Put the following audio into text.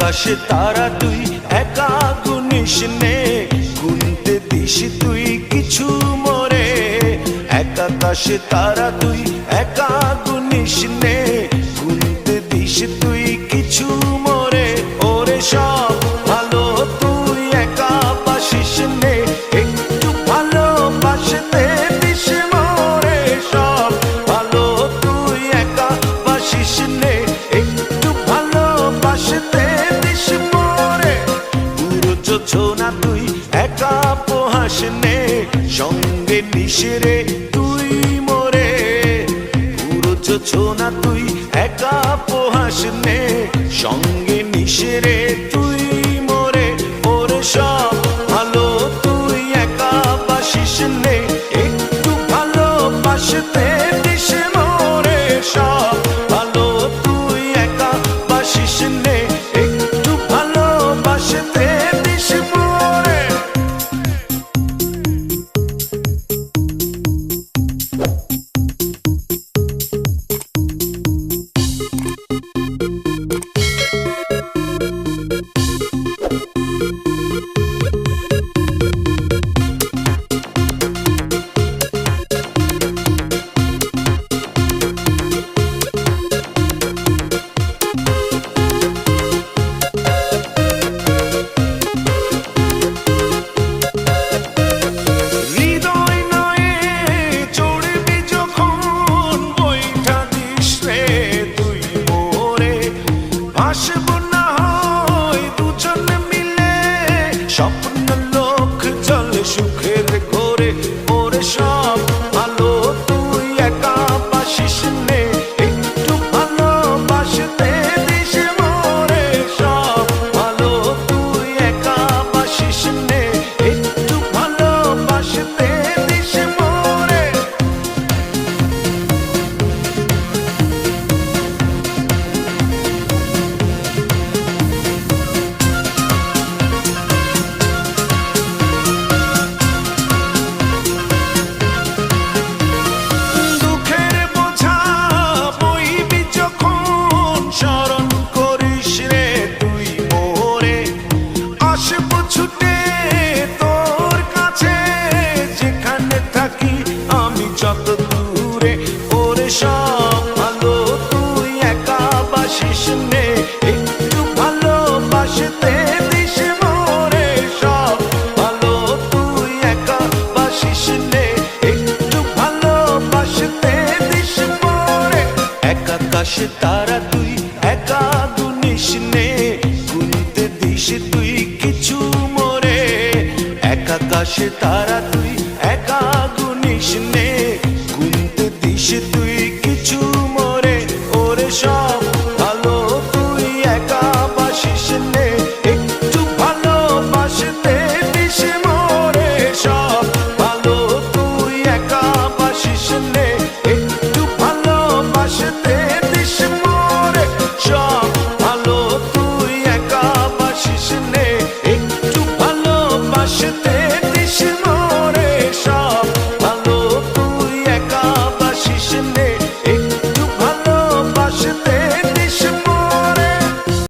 আকাশে তারা তুই একা গুনিস নে, গুনতে দিস তুই কিছু মোরে। এক আকাশে তারা তুই একা গুনিস নে, গুনতে দিস তুই কিছু মোরে। ওরে সব ভালো তুই একা বাসিস নে, একটু ভালোবাসতে দিস মোরে। সব ভালো তুই একা বাসিস নে, একটু ভালোবাসতে দিস মোরে। পুরো যোছনা তুই একা পোহাস নে, সঙ্গে নিস রে তুই মোরে। পুরো যোছনা তুই একা পোহাস নে, সঙ্গে নিস রে তুই মোরে। ওরে সব ভালো তুই একা বাসিস নে, একটু ভালোবাসতে দিস মোরে। সব ভালো তুই একা বাসিস নে, একটু ভালোবাসতে দিস মোরে। স্বপ্ন লোক চলে সুখের ঘরে। ওরে সব ভালো তুই একা বাসিস নে, একটু ভালোবাসতে দিস মোরে। সব ভালো তুই একা বাসিস নে, একটু ভালোবাসতে দিস মোরে। যত দূরে ওরে সব ভালো তুই একা বাসিস নে, একটু ভালোবাসতে দিস মোরে। সব ভালো তুই একা বাসিস নে, একটু ভালোবাসতে দিস মোরে। এক আকাশে তারা তুই একা গুনিস নে, গুনতে দিস তুই কিছু মোরে। এক আকাশে তারা তুই একা গুনিস নে,